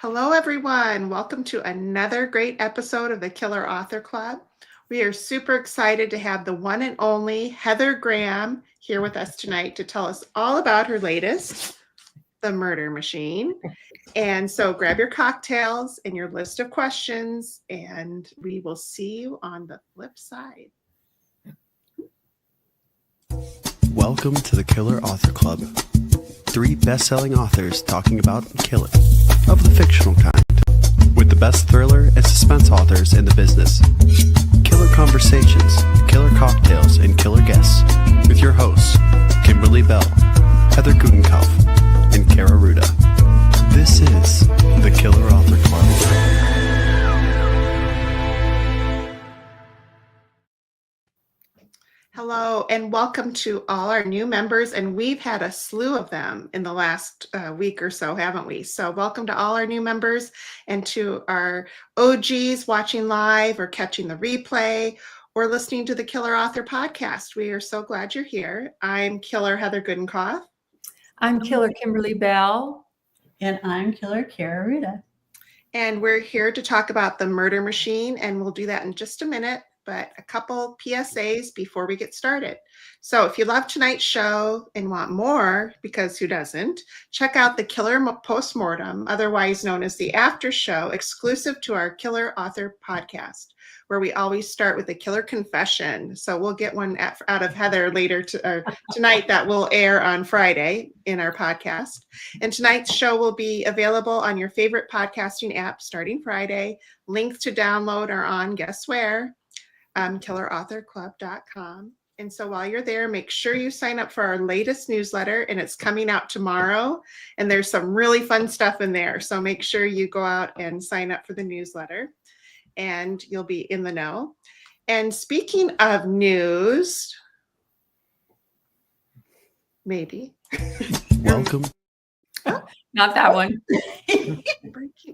Hello, everyone. Welcome to another great episode of the Killer Author Club. We are super excited to have the one and only Heather Graham here with us tonight to tell us all about her latest, The Murder Machine. And so grab your cocktails and your list of questions, and we will see you on the flip side. Welcome to the Killer Author Club. 3 best-selling authors talking about killing, of the fictional kind, with the best thriller and suspense authors in the business. Killer conversations, killer cocktails, and killer guests with your hosts, Kimberly Bell, Heather Gutenkopf, and Kara Ruda. This is the Killer Author Club. Hello, and welcome to all our new members. And we've had a slew of them in the last week or so, haven't we? So welcome to all our new members and to our OGs watching live or catching the replay or listening to the Killer Author podcast. We are so glad you're here. I'm Killer Heather Gutenkopf. I'm Killer Kimberly Bell. And I'm Killer Kara Ruda. And we're here to talk about The Murder Machine, and we'll do that in just a minute. But a couple PSAs before we get started. So if you love tonight's show and want more, because who doesn't, check out the Killer Postmortem, otherwise known as the After Show, exclusive to our Killer Author podcast, where we always start with a killer confession. So we'll get one out of Heather later tonight that will air on Friday in our podcast. And tonight's show will be available on your favorite podcasting app starting Friday. Links to download are on, guess where? killerauthorclub.com. And so while you're there, make sure you sign up for our latest newsletter, and it's coming out tomorrow. And there's some really fun stuff in there. So make sure you go out and sign up for the newsletter, and you'll be in the know. And speaking of news, maybe. Welcome. Not that one.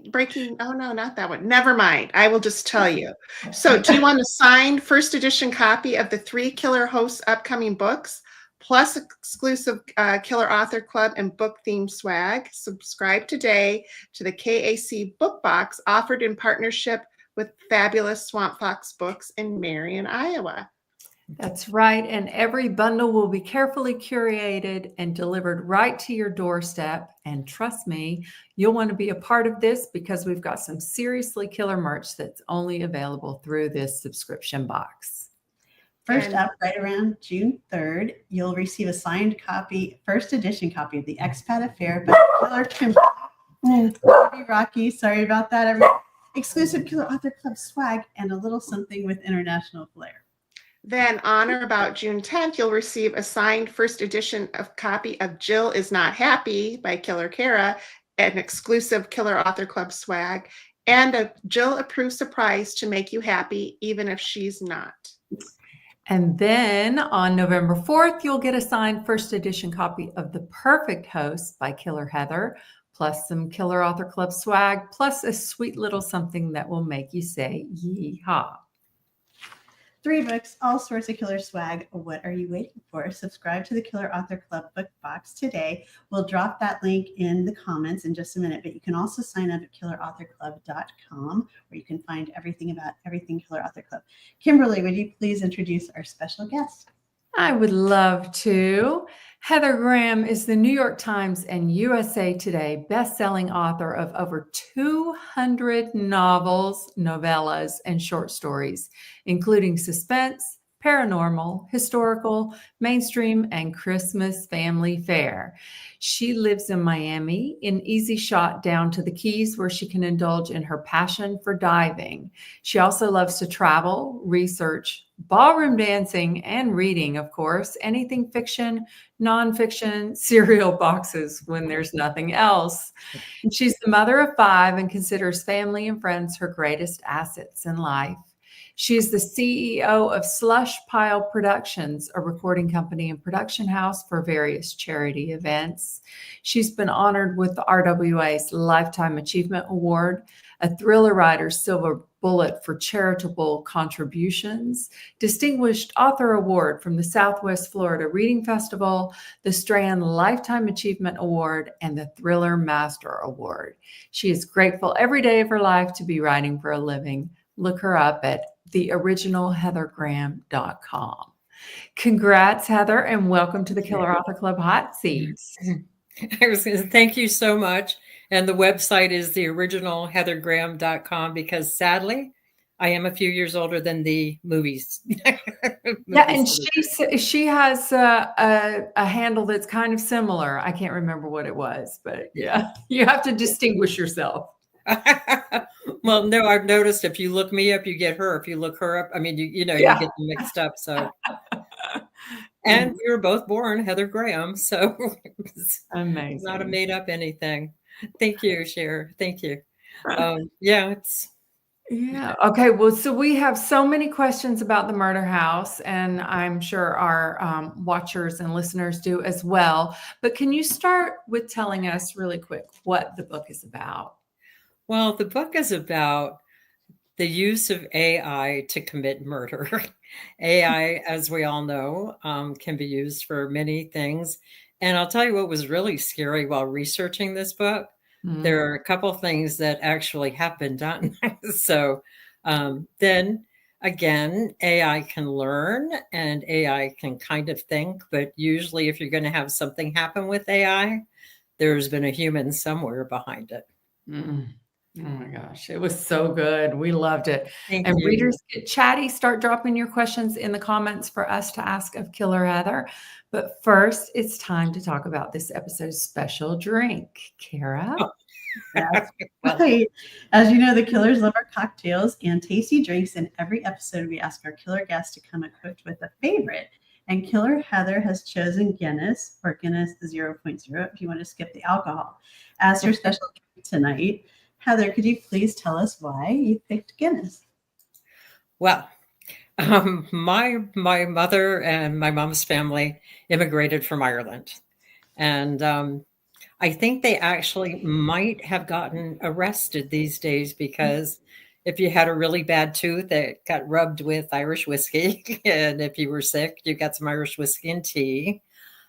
Breaking. Oh, no, not that one. Never mind. I will just tell you. So do you want a signed first edition copy of the 3 Killer Hosts upcoming books, plus exclusive Killer Author Club and book themed swag? Subscribe today to the KAC book box offered in partnership with fabulous Swamp Fox Books in Marion, Iowa. That's right. And every bundle will be carefully curated and delivered right to your doorstep. And trust me, you'll want to be a part of this because we've got some seriously killer merch that's only available through this subscription box. First up, right around June 3rd, you'll receive a signed copy, first edition copy of The Expat Affair by Killer Kimberly. Rocky, sorry about that, everyone. Exclusive Killer Author Club swag and a little something with international flair. Then on or about June 10th, you'll receive a signed first edition copy of Jill Is Not Happy by Killer Kara, an exclusive Killer Author Club swag, and a Jill approved surprise to make you happy, even if she's not. And then on November 4th, you'll get a signed first edition copy of The Perfect Host by Killer Heather, plus some Killer Author Club swag, plus a sweet little something that will make you say, yee-haw. 3 books, all sorts of killer swag. What are you waiting for? Subscribe to the Killer Author Club book box today. We'll drop that link in the comments in just a minute, but you can also sign up at killerauthorclub.com, where you can find everything about everything Killer Author Club. Kimberly, would you please introduce our special guest? I would love to. Heather Graham is the New York Times and USA Today best-selling author of over 200 novels, novellas, and short stories, including suspense, paranormal, historical, mainstream, and Christmas family fare. She lives in Miami, in easy shot down to the Keys, where she can indulge in her passion for diving. She also loves to travel, research, ballroom dancing, and reading, of course, anything fiction, nonfiction, cereal boxes when there's nothing else. She's the mother of 5 and considers family and friends her greatest assets in life. She is the CEO of Slush Pile Productions, a recording company and production house for various charity events. She's been honored with the RWA's Lifetime Achievement Award, a Thriller Writer's Silver Bullet for Charitable Contributions, Distinguished Author Award from the Southwest Florida Reading Festival, the Strand Lifetime Achievement Award, and the Thriller Master Award. She is grateful every day of her life to be writing for a living. Look her up at theoriginalheathergraham.com. Congrats, Heather, and welcome to the Killer Author Club Hot Seat. I was going to thank you so much. And the website is theoriginalheathergraham.com because sadly, I am a few years older than the movies. Yeah, and she has a handle that's kind of similar. I can't remember what it was, but yeah, you have to distinguish yourself. Well, no, I've noticed if you look me up, you get her. If you look her up, I mean, you get them mixed up. So, and we were both born Heather Graham, so it's amazing. Not a made up anything. Thank you, Cher. Thank you. Yeah. Okay. Well, so we have so many questions about the murder house, and I'm sure our watchers and listeners do as well. But can you start with telling us really quick what the book is about? Well, the book is about the use of AI to commit murder. AI, as we all know, can be used for many things. And I'll tell you what was really scary while researching this book. There are a couple of things that actually have been done. So then again, AI can learn and AI can kind of think, but usually if you're going to have something happen with AI, there's been a human somewhere behind it. Oh my gosh, it was so good. We loved it. Thank and you. Readers get chatty. Start dropping your questions in the comments for us to ask of Killer Heather. But first, it's time to talk about this episode's special drink. Kara? Oh. That's right. As you know, the Killers love our cocktails and tasty drinks. In every episode, we ask our killer guests to come equipped with a favorite. And Killer Heather has chosen Guinness, or Guinness 0.0, if you want to skip the alcohol, as her special drink tonight. Heather, could you please tell us why you picked Guinness? Well, my mother and my mom's family immigrated from Ireland. And I think they actually might have gotten arrested these days because if you had a really bad tooth, it got rubbed with Irish whiskey. And if you were sick, you got some Irish whiskey and tea.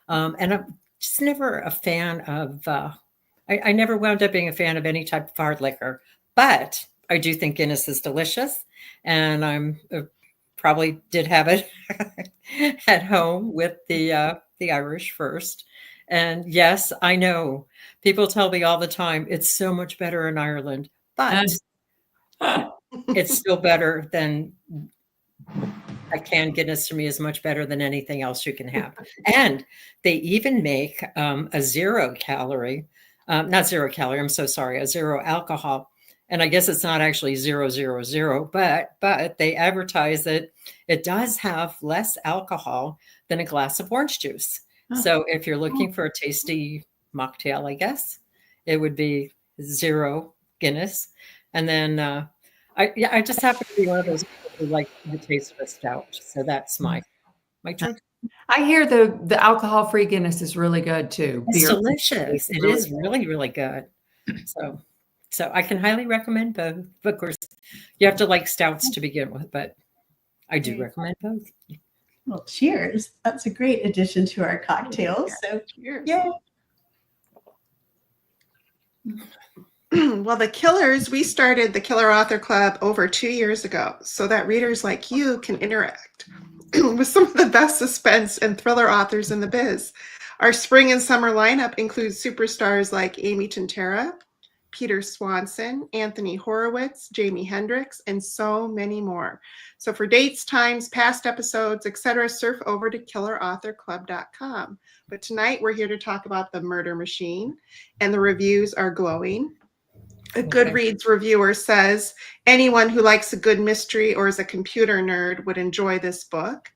And I'm just never a fan of, I never wound up being a fan of any type of hard liquor. But I do think Guinness is delicious. And I'm probably did have it at home with the Irish first. And yes, I know people tell me all the time, it's so much better in Ireland, but it's still better than a canned Guinness. To me is much better than anything else you can have. And they even make a 0 calorie, not 0 calorie, I'm so sorry, a 0 alcohol. And I guess it's not actually 000, but they advertise that it does have less alcohol than a glass of orange juice. So if you're looking for a tasty mocktail, I guess it would be 0 Guinness. And then I just happen to be one of those people who like the taste of a stout. So that's my choice. I hear the alcohol-free Guinness is really good too. It's delicious. It is really, really good. So I can highly recommend both. But of course, you have to like stouts to begin with, but I do recommend both. Well, cheers. That's a great addition to our cocktails. So cheers. Yay. Well, the Killers, we started the Killer Author Club over 2 years ago so that readers like you can interact with some of the best suspense and thriller authors in the biz. Our spring and summer lineup includes superstars like Amy Tintera, Peter Swanson, Anthony Horowitz, Jamie Hendricks, and so many more. So for dates, times, past episodes, etc., surf over to killerauthorclub.com. But tonight we're here to talk about The Murder Machine, and the reviews are glowing. A Goodreads reviewer says anyone who likes a good mystery or is a computer nerd would enjoy this book.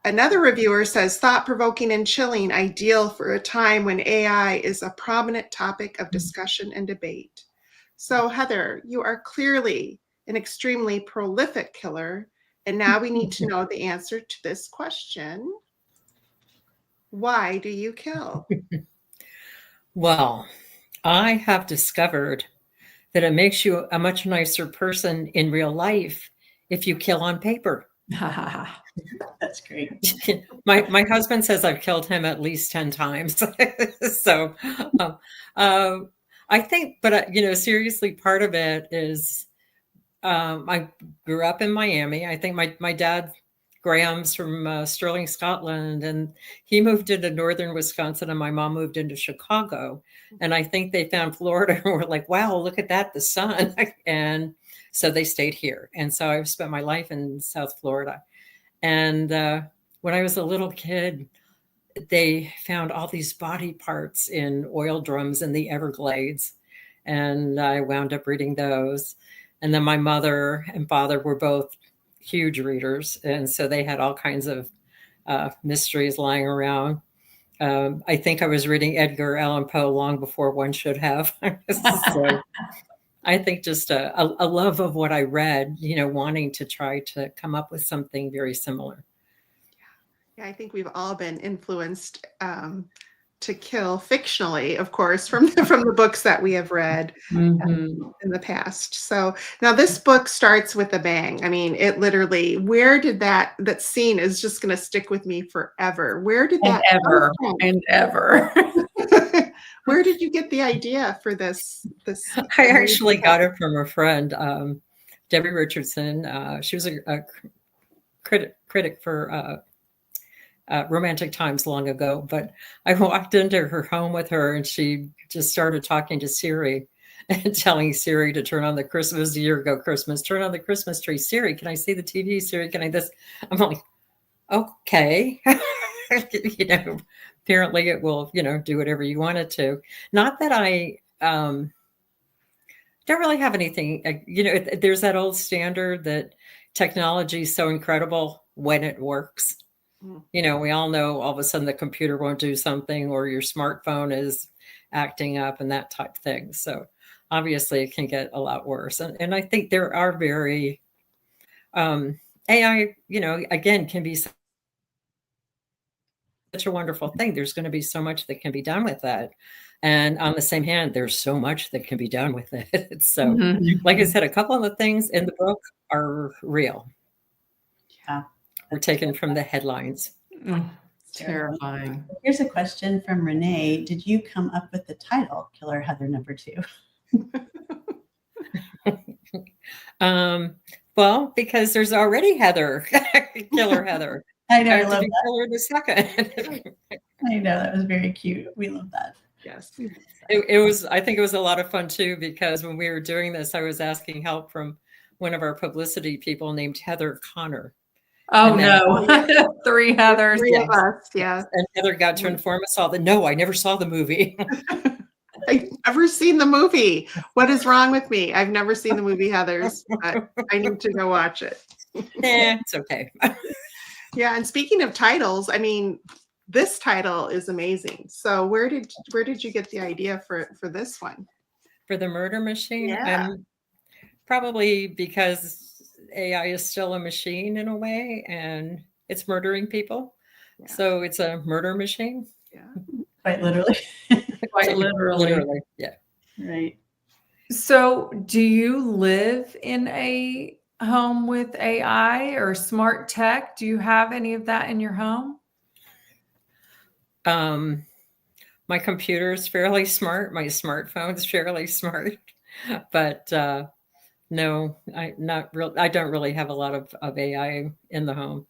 Another reviewer says thought-provoking and chilling, ideal for a time when AI is a prominent topic of discussion and debate. So Heather, you are clearly an extremely prolific killer, and now we need to know the answer to this question. Why do you kill? Well, I have discovered that it makes you a much nicer person in real life if you kill on paper. That's great. My husband says I've killed him at least 10 times. So um, I think, but seriously, part of it is I grew up in Miami. I think my dad, Graham's from Stirling, Scotland, and he moved into northern Wisconsin, and my mom moved into Chicago. And I think they found Florida and were like, wow, look at that, the sun. And so they stayed here. And so I've spent my life in South Florida. And when I was a little kid, they found all these body parts in oil drums in the Everglades. And I wound up reading those. And then my mother and father were both huge readers. And so they had all kinds of mysteries lying around. I think I was reading Edgar Allan Poe long before one should have. So I think just a love of what I read, wanting to try to come up with something very similar. Yeah, I think we've all been influenced to kill fictionally, of course, from the books that we have read in the past. So now this book starts with a bang. I mean, it literally, where did that scene is just going to stick with me forever. Where did that ever and ever? Where did you get the idea for this? I actually got it from a friend, Debbie Richardson. She was a critic for Romantic Times long ago, but I walked into her home with her and she just started talking to Siri and telling Siri to turn on the Christmas. It was a year ago Christmas. Turn on the Christmas tree. Siri, can I see the TV? Siri, can I this? I'm like, okay. Apparently it will, do whatever you want it to. Not that I don't really have anything, there's that old standard that technology is so incredible when it works. We all know all of a sudden the computer won't do something or your smartphone is acting up and that type of thing. So obviously it can get a lot worse. And I think there are very, AI, again, can be such a wonderful thing. There's going to be so much that can be done with that. And on the same hand, there's so much that can be done with it. So like I said, a couple of the things in the book are real. Yeah. Were taken from the headlines. Terrifying. Here's a question from Renee. Did you come up with the title Killer Heather #2? Well, because there's already Heather, Killer Heather. I know, I love that. Killer the second. I know, that was very cute. We love that. Yes. It was, I think it was a lot of fun too, because when we were doing this, I was asking help from one of our publicity people named Heather Connor. Oh, no. 3 Heathers. 3 of us, yeah. And Heather got to inform us all that, no, I never saw the movie. I've never seen the movie. What is wrong with me? I've never seen the movie Heathers, but I need to go watch it. It's okay. Yeah, and speaking of titles, I mean, this title is amazing. So where did you get the idea for this one? For the murder machine? Yeah. Probably because AI is still a machine in a way, and it's murdering people. Yeah. So it's a murder machine. Yeah. Quite literally. Quite literally. Yeah. Right. So do you live in a home with AI or smart tech? Do you have any of that in your home? My computer is fairly smart. My smartphone is fairly smart, but no, I don't really have a lot of AI in the home.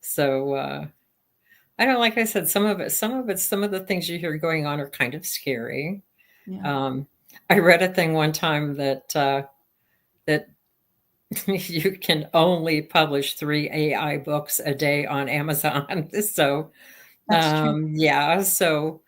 So I don't, like I said, some of the things you hear going on are kind of scary. Yeah. I read a thing one time that you can only publish 3 AI books a day on Amazon. So yeah, so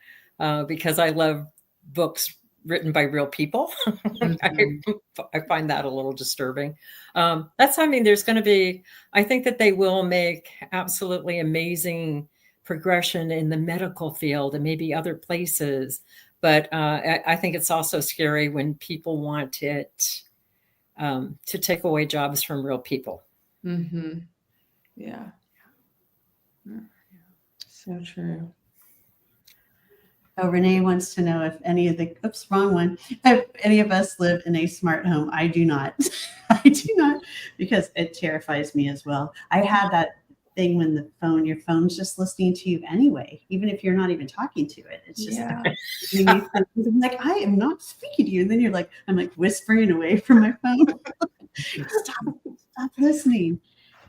because I love books written by real people. I find that a little disturbing. That's, I mean, there's going to be, I think that they will make absolutely amazing progression in the medical field and maybe other places. But I think it's also scary when people want it to take away jobs from real people. Mm-hmm. Yeah. So true. Oh, Renee wants to know if any of the, oops, wrong one. If any of us live in a smart home. I do not. I do not, because it terrifies me as well. I had that thing when your phone's just listening to you anyway, even if you're not even talking to it. It's just Yeah. I'm like, I am not speaking to you. And then you're like, I'm like whispering away from my phone. Stop listening.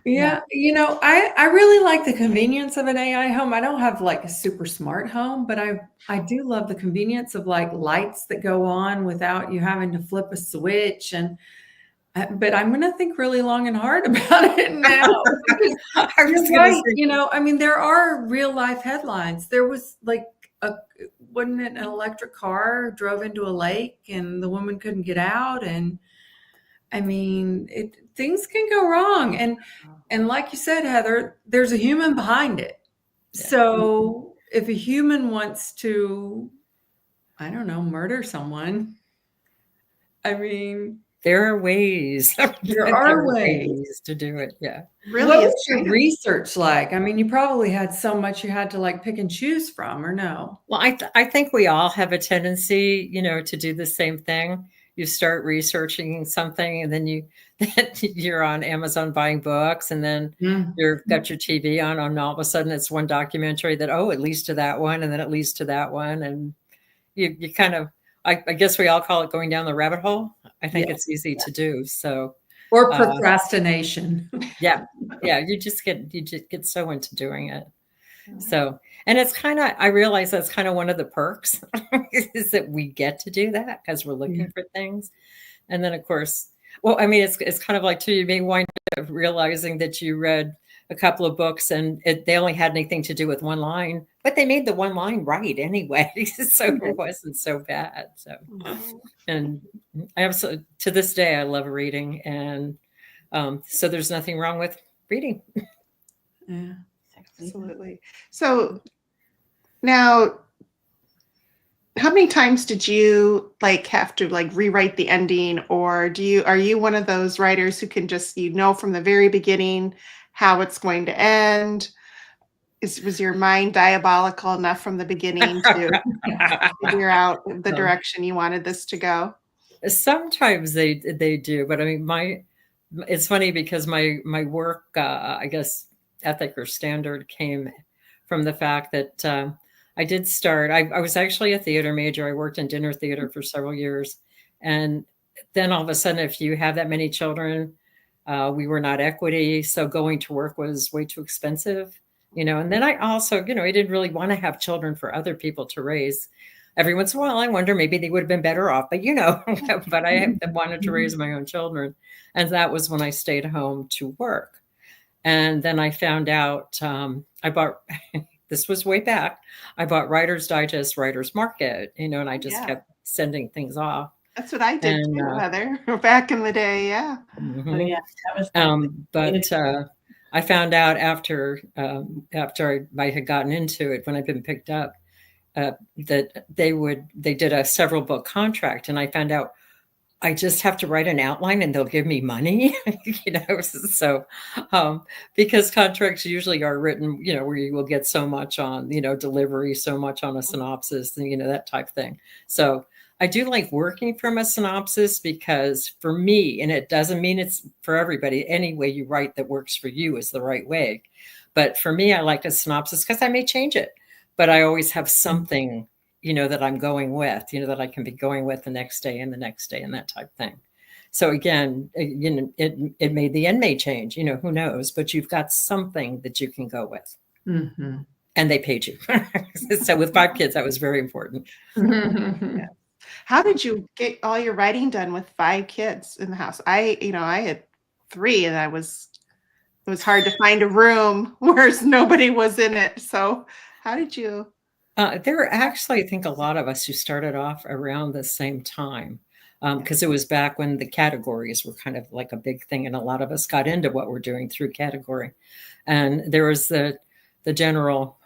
Yeah, I really like the convenience of an AI home. I don't have like a super smart home, but I do love the convenience of like lights that go on without you having to flip a switch. And but I'm going to think really long and hard about it now. Because I was you're going to right. say, I mean, there are real life headlines. There was like wasn't it an electric car drove into a lake and the woman couldn't get out? And I mean, things can go wrong. And like you said, Heather, there's a human behind it. Yeah. So if a human wants to, I don't know, murder someone, I mean, there are ways. there are ways. to do it. Yeah. Really, What it's was your kind of research like? I mean, you probably had so much you had to like pick and choose from, or no? Well, I think we all have a tendency, to do the same thing. You start researching something, and then you're on Amazon buying books, and then you've got your TV on, and all of a sudden it's one documentary that, oh, it leads to that one, and then it leads to that one, and you kind of, I guess we all call it going down the rabbit hole. I think it's easy to do. So, Or procrastination. yeah, you just get so into doing it. So, and it's kind of, I realize that's kind of one of the perks is that we get to do that because we're looking for things. And then of course, well, I mean, it's kind of like too, you may wind up realizing that you read a couple of books and they only had anything to do with one line, but they made the one line right anyway. So it wasn't so bad. So, and I absolutely, to this day, I love reading. And so there's nothing wrong with reading. Yeah. absolutely. So now, how many times did you like have to like rewrite the ending, or are you one of those writers who can just from the very beginning how it's going to end? Was your mind diabolical enough from the beginning to figure out the direction you wanted this to go? Sometimes they do, but I mean, it's funny because my work, I guess, ethic or standard came from the fact that I did start. I was actually a theater major. I worked in dinner theater for several years, and then all of a sudden, if you have that many children, we were not equity, so going to work was way too expensive. And then I also, I didn't really want to have children for other people to raise. Every once in a while, I wonder maybe they would have been better off, but but I wanted to raise my own children. And that was when I stayed home to work. And then I found out I bought, this was way back, I bought Writer's Digest, Writer's Market, and I just kept sending things off. That's what I did too, Heather, back in the day. Yeah. Mm-hmm. Oh, yeah. That was but I found out after I had gotten into it, when I'd been picked up, that they did a several book contract, and I found out I just have to write an outline and they'll give me money, so because contracts usually are written, where you will get so much on, delivery, so much on a synopsis, and, that type of thing. So I do like working from a synopsis because for me, and it doesn't mean it's for everybody, any way you write that works for you is the right way. But for me, I like a synopsis because I may change it, but I always have something that I'm going with, that I can be going with the next day and the next day and that type of thing. So again, it may, the end may change, who knows, but you've got something that you can go with. Mm-hmm. And they paid you. So with 5 kids, that was very important. Yeah. How did you get all your writing done with 5 kids in the house? I had 3 and it was hard to find a room where nobody was in it. So how did you? There were actually, I think, a lot of us who started off around the same time because it was back when the categories were kind of like a big thing. And a lot of us got into what we're doing through category. And there was the general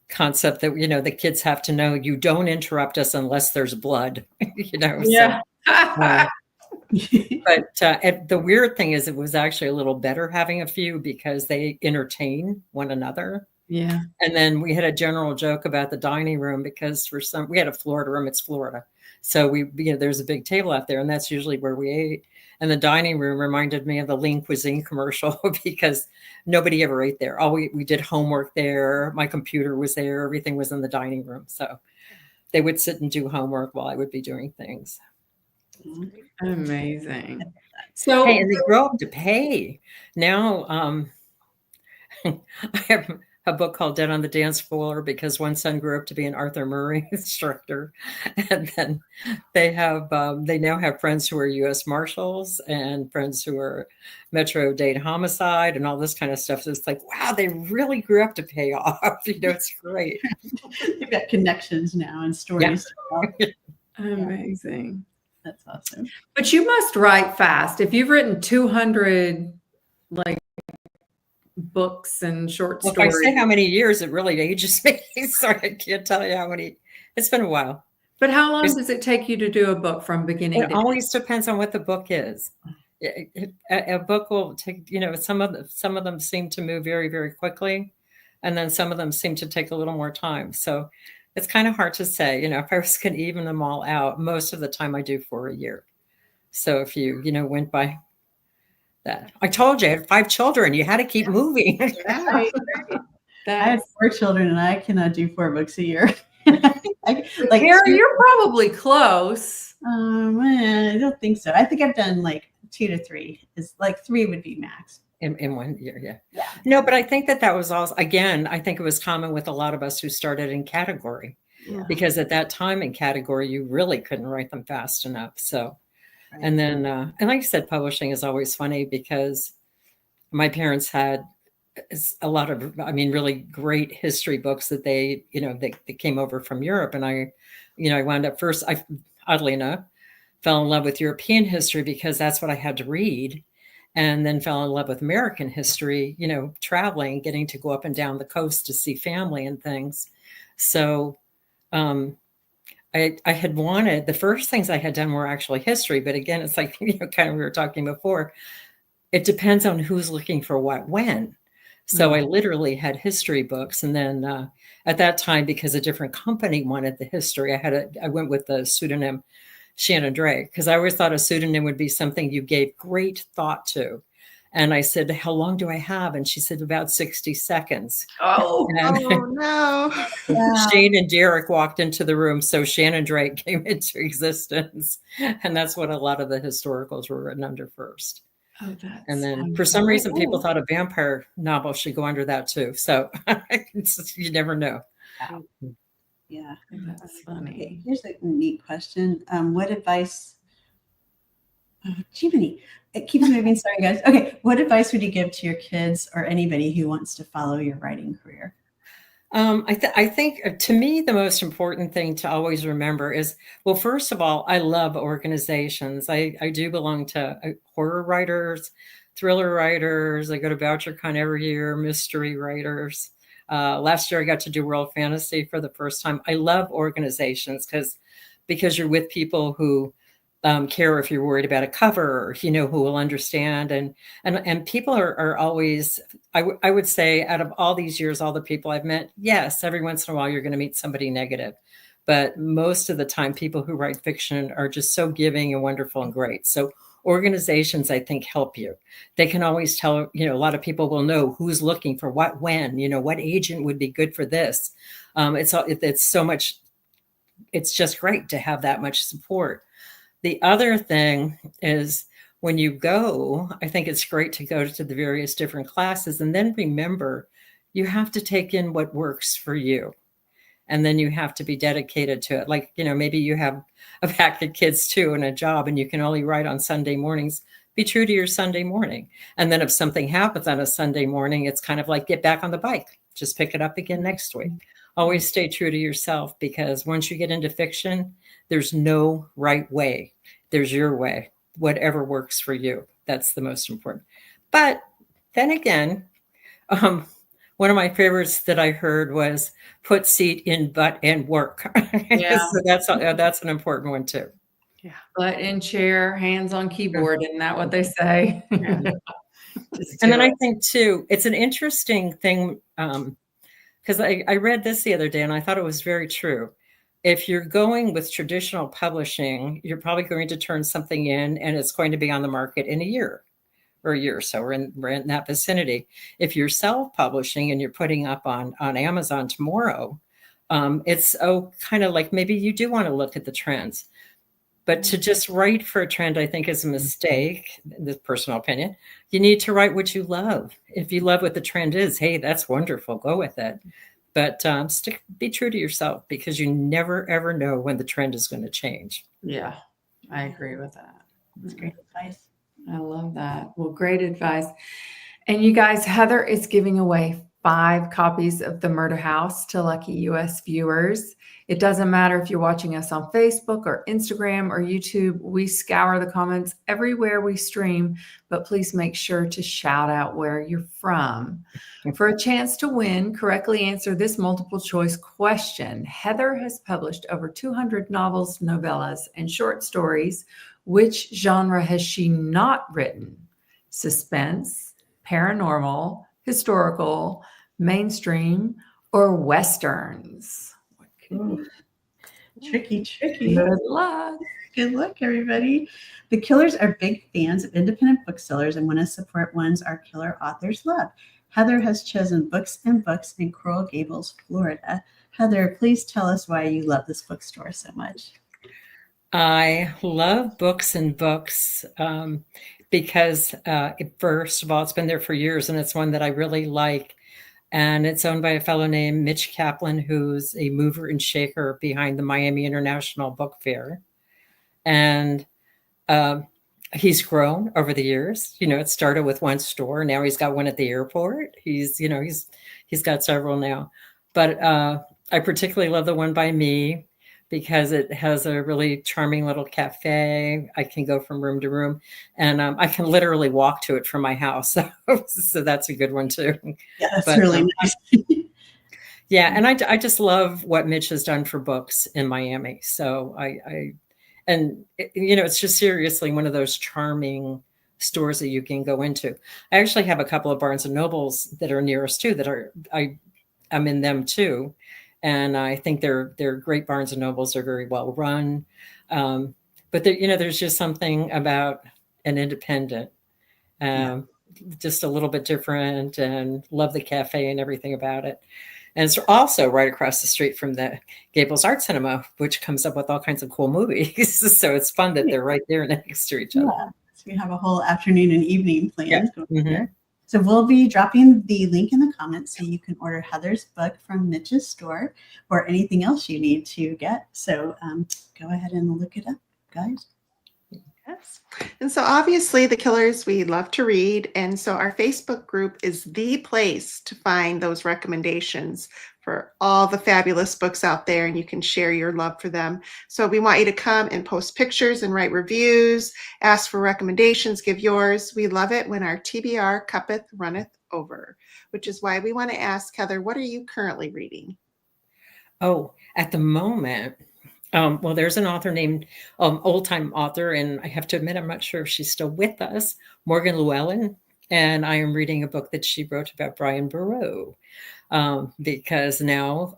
concept that, the kids have to know you don't interrupt us unless there's blood, Yeah. So, but the weird thing is it was actually a little better having a few because they entertain one another. Yeah. And then we had a general joke about the dining room because we had a Florida room. It's Florida. So there's a big table out there and that's usually where we ate. And the dining room reminded me of the Lean Cuisine commercial because nobody ever ate there. We did homework there. My computer was there. Everything was in the dining room. So they would sit and do homework while I would be doing things. Amazing. So Hey, and they grow up to pay. Now, I have a book called Dead on the Dance Floor because one son grew up to be an Arthur Murray instructor. And then they now have friends who are U.S. Marshals and friends who are Metro Dade homicide and all this kind of stuff. So it's like, wow, they really grew up to pay off. It's great. You've got connections now and stories. Yeah. amazing. That's awesome. But you must write fast. If you've written 200 like books and short Well, if stories. I say how many years, it really ages me. So I can't tell you how many. It's been a while. But how long does it take you to do a book from beginning It to end? always depends on what the book is. A book will take, some of them seem to move very, very quickly. And then some of them seem to take a little more time. So it's kind of hard to say, if I was going to even them all out, most of the time I do for a year. So if you, went by that, I told you I had 5 children, you had to keep moving. Right. I had 4 children and I cannot do 4 books a year. Kara, you're probably close. I don't think so. I think I've done like 2 to 3. Is like 3 would be max. In 1 year, yeah. No, but I think that was also, again, I think it was common with a lot of us who started in category. Yeah. Because at that time in category, you really couldn't write them fast enough. So, Right. and then, and like I said, publishing is always funny because my parents had a lot of, really great history books that they came over from Europe. And I wound up first, oddly enough, fell in love with European history because that's what I had to read. And then fell in love with American history, traveling, getting to go up and down the coast to see family and things. So I had wanted, the first things I had done were actually history. But again, it's like, kind of we were talking before, it depends on who's looking for what when. So I literally had history books. And then at that time, because a different company wanted the history, I went with the pseudonym Shannon Drake, because I always thought a pseudonym would be something you gave great thought to. And I said, how long do I have? And she said, about 60 seconds. Oh, no. Shane and Derek walked into the room. So Shannon Drake came into existence. And that's what a lot of the historicals were written under first. Oh, that's and then for some reason, people thought a vampire novel should go under that too. So you never know. Yeah. That's funny. Okay, here's a neat question. What advice? Oh, Jiminy, it keeps moving. Sorry, guys. Okay, what advice would you give to your kids or anybody who wants to follow your writing career? I think to me, the most important thing to always remember is, well, first of all, I love organizations. I do belong to horror writers, thriller writers. I go to VoucherCon every year, mystery writers. Last year, I got to do World Fantasy for the first time. I love organizations because you're with people who care if you're worried about a cover, who will understand. And people are always, I would say, out of all these years, all the people I've met, yes, every once in a while you're going to meet somebody negative. But most of the time, people who write fiction are just so giving and wonderful and great. So organizations, I think, help you. They can always tell, a lot of people will know who's looking for what, when, what agent would be good for this. It's so much, it's just great to have that much support. The other thing is when you go, I think it's great to go to the various different classes and then remember you have to take in what works for you. And then you have to be dedicated to it. Like, maybe you have a pack of kids too and a job and you can only write on Sunday mornings. Be true to your Sunday morning. And then if something happens on a Sunday morning, it's kind of like get back on the bike. Just pick it up again next week. Always stay true to yourself, because once you get into fiction, there's no right way. There's your way, whatever works for you. That's the most important. But then again, one of my favorites that I heard was put seat in butt and work. Yeah. So that's an important one too. Yeah. Butt in chair, hands on keyboard. Isn't that what they say? Yeah. And then I think too, it's an interesting thing because I read this the other day and I thought it was very true. If you're going with traditional publishing, you're probably going to turn something in and it's going to be on the market in a year or a year or so. We're in that vicinity. If you're self-publishing and you're putting up on Amazon tomorrow, it's kind of like maybe you do want to look at the trends. But to just write for a trend, I think, is a mistake. This personal opinion. You need to write what you love. If you love what the trend is, hey, that's wonderful. Go with it. But be true to yourself, because you never ever know when the trend is going to change. Yeah, I agree with that. That's great advice. I love that. Well, great advice. And you guys, Heather is giving away 5 copies of The Murder House to lucky US viewers. It doesn't matter if you're watching us on Facebook or Instagram or YouTube. We scour the comments everywhere we stream, but please make sure to shout out where you're from. For a chance to win, correctly answer this multiple choice question. Heather has published over 200 novels, novellas, and short stories. Which genre has she not written? Suspense, paranormal, historical, mainstream, or westerns? Tricky. Good luck. Good luck, everybody. The Killers are big fans of independent booksellers and want to support ones our killer authors love. Heather has chosen Books and Books in Coral Gables, Florida. Heather, please tell us why you love this bookstore so much. I love Books and Books because, first of all, it's been there for years, and it's one that I really like. And it's owned by a fellow named Mitch Kaplan, who's a mover and shaker behind the Miami International Book Fair. And he's grown over the years. It started with one store. Now he's got one at the airport. He's got several now. But I particularly love the one by me because it has a really charming little cafe. I can go from room to room, and I can literally walk to it from my house. So that's a good one too. Yeah, that's really nice. Yeah, and I just love what Mitch has done for books in Miami. So it's just seriously one of those charming stores that you can go into. I actually have a couple of Barnes and Nobles that are near us too. I'm in them too. And I think they're great Barnes and Nobles. They're very well run. But there's just something about an independent, just a little bit different, and love the cafe and everything about it. And it's also right across the street from the Gables Art Cinema, which comes up with all kinds of cool movies. So it's fun that they're right there next to each other. Yeah. So we have a whole afternoon and evening planned. Yeah. So we'll be dropping the link in the comments so you can order Heather's book from Mitch's store or anything else you need to get. So go ahead and look it up, guys. Yes. And so obviously the Killers, we love to read. And so our Facebook group is the place to find those recommendations for all the fabulous books out there, and you can share your love for them. So we want you to come and post pictures and write reviews, ask for recommendations, give yours. We love it when our TBR cuppeth runneth over, which is why we want to ask Heather, what are you currently reading? Oh, at the moment, well, there's an author named old-time author, and I have to admit, I'm not sure if she's still with us, Morgan Llewellyn, and I am reading a book that she wrote about Brian Boru, because now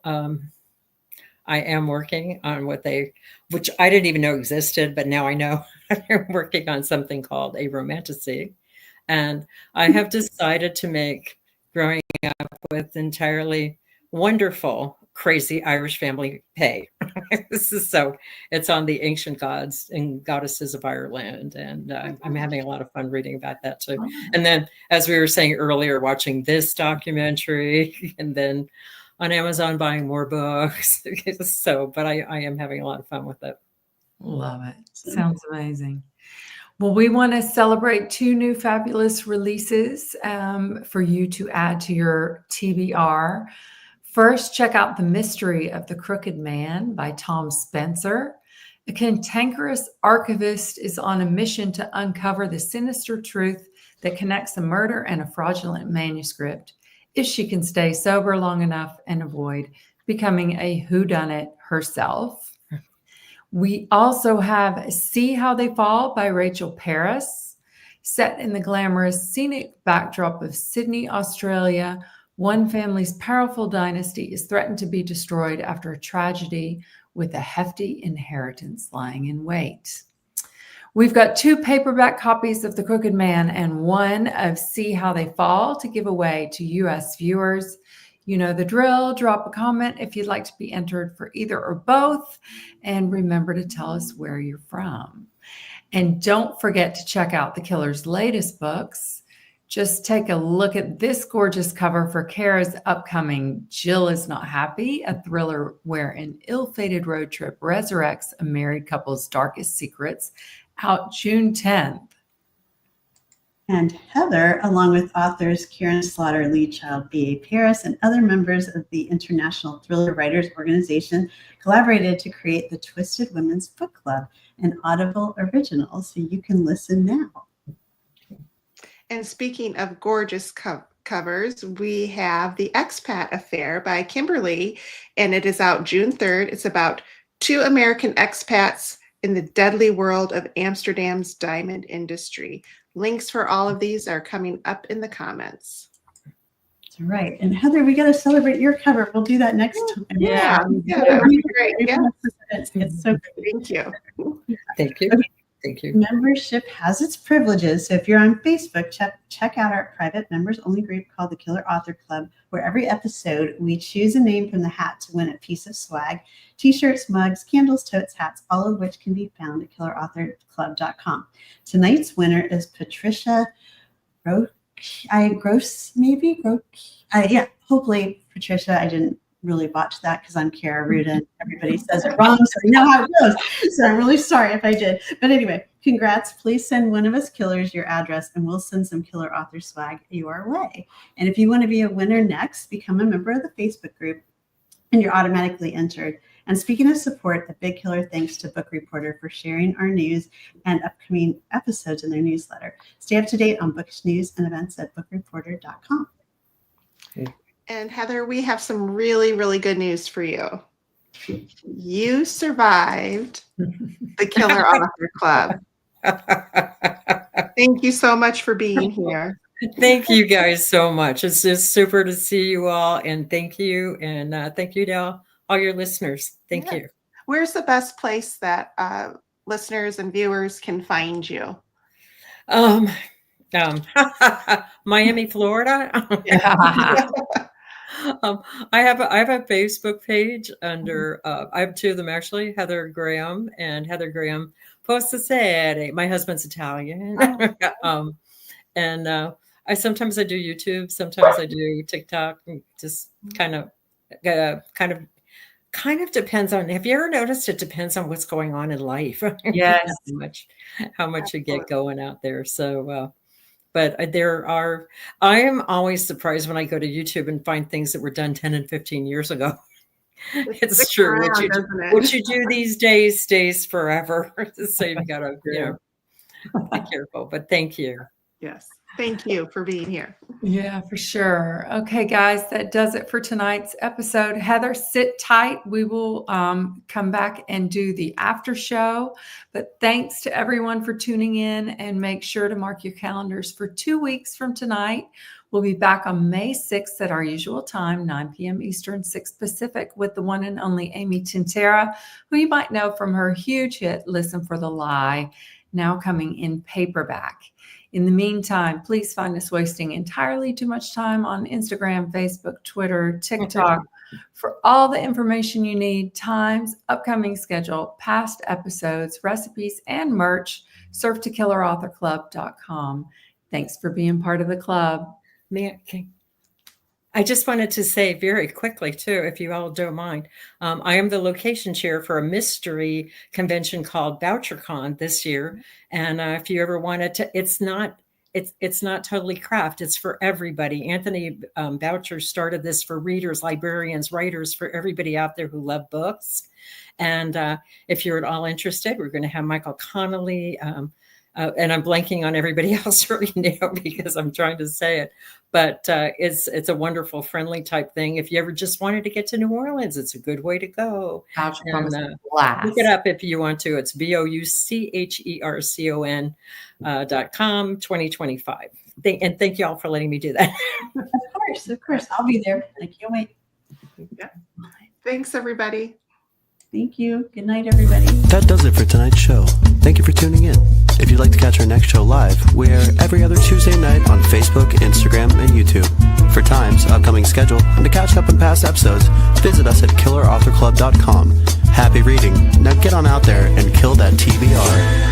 I am working on which I didn't even know existed, but now I know. I'm working on something called a romantasy, and I have decided to make growing up with entirely wonderful, crazy Irish family pay. So it's on the ancient gods and goddesses of Ireland. And I'm having a lot of fun reading about that too. And then, as we were saying earlier, watching this documentary, and then on Amazon buying more books. But I am having a lot of fun with it. Love it. Sounds amazing. Well, we want to celebrate 2 new fabulous releases for you to add to your TBR. First, check out The Mystery of the Crooked Man by Tom Spencer. A cantankerous archivist is on a mission to uncover the sinister truth that connects a murder and a fraudulent manuscript, if she can stay sober long enough and avoid becoming a whodunit herself. We also have See How They Fall by Rachel Paris. Set in the glamorous scenic backdrop of Sydney, Australia, One family's powerful dynasty is threatened to be destroyed after a tragedy with a hefty inheritance lying in wait. We've got 2 paperback copies of The Crooked Man and 1 of See How They Fall to give away to U.S. viewers. You know the drill. Drop a comment if you'd like to be entered for either or both. And remember to tell us where you're from. And don't forget to check out the Killer's latest books. Just take a look at this gorgeous cover for Kara's upcoming Jill Is Not Happy, a thriller where an ill-fated road trip resurrects a married couple's darkest secrets, out June 10th. And Heather, along with authors Kieran Slaughter, Lee Child, B.A. Paris, and other members of the International Thriller Writers Organization, collaborated to create the Twisted Women's Book Club, an Audible original, so you can listen now. And speaking of gorgeous covers, we have The Expat Affair by Kimberly, and it is out June 3rd. It's about 2 American expats in the deadly world of Amsterdam's diamond industry. Links for all of these are coming up in the comments. That's right. And Heather, we got to celebrate your cover. We'll do that next time. Yeah, that would be great. Yeah. It's so great. Thank you. Thank you. Okay. Thank you. Membership has its privileges. So if you're on Facebook, check out our private members only group called the Killer Author Club, where every episode we choose a name from the hat to win a piece of swag: t-shirts, mugs, candles, totes, hats, all of which can be found at killerauthorclub.com. Tonight's winner is Patricia hopefully Patricia, I didn't really botch that because I'm Kara Rudin. Everybody says it wrong, so I know how it goes. So I'm really sorry if I did. But anyway, congrats. Please send one of us killers your address and we'll send some killer author swag your way. And if you want to be a winner next, become a member of the Facebook group and you're automatically entered. And speaking of support, a big killer thanks to Book Reporter for sharing our news and upcoming episodes in their newsletter. Stay up to date on bookish news and events at bookreporter.com. And Heather, we have some really, really good news for you. You survived the Killer Author Club. Thank you so much for being here. Thank you guys so much. It's just super to see you all, and thank you. And thank you to all your listeners. Thank you. Where's the best place that listeners and viewers can find you? Miami, Florida. I have a Facebook page under I have 2 of them actually, Heather Graham and Heather Graham Post a Saturday. My husband's Italian. And I sometimes I do YouTube, sometimes I do TikTok, and just kind of depends on. Have you ever noticed it depends on what's going on in life? Yes. how much you get going out there. So but I am always surprised when I go to YouTube and find things that were done 10 and 15 years ago. It's true. What you do these days stays forever. So you've got to, be careful. But thank you. Yes. Thank you for being here. Yeah, for sure. Okay, guys, that does it for tonight's episode. Heather, sit tight. We will come back and do the after show. But thanks to everyone for tuning in, and make sure to mark your calendars for 2 weeks from tonight. We'll be back on May 6th at our usual time, 9 p.m. Eastern, 6 Pacific, with the one and only Amy Tintera, who you might know from her huge hit, Listen for the Lie, now coming in paperback. In the meantime, please find us wasting entirely too much time on Instagram, Facebook, Twitter, TikTok for all the information you need: times, upcoming schedule, past episodes, recipes, and merch. Surf to killerauthorclub.com. Thanks for being part of the club. I just wanted to say very quickly, too, if you all don't mind, I am the location chair for a mystery convention called VoucherCon this year. And if you ever wanted to, it's not totally craft. It's for everybody. Anthony Boucher started this for readers, librarians, writers, for everybody out there who love books. And if you're at all interested, we're going to have Michael Connolly, and I'm blanking on everybody else right now because I'm trying to say it, but it's a wonderful, friendly type thing. If you ever just wanted to get to New Orleans, it's a good way to go. And, look it up if you want to. It's BOUCHERCON.com 2025. And thank you all for letting me do that. Of Of course. I'll be there. I can't wait. Thanks, everybody. Thank you. Good night, everybody. That does it for tonight's show. Thank you for tuning in. If you'd like to catch our next show live, we're every other Tuesday night on Facebook, Instagram, and YouTube. For times, upcoming schedule, and to catch up on past episodes, visit us at killerauthorclub.com. Happy reading. Now get on out there and kill that TBR.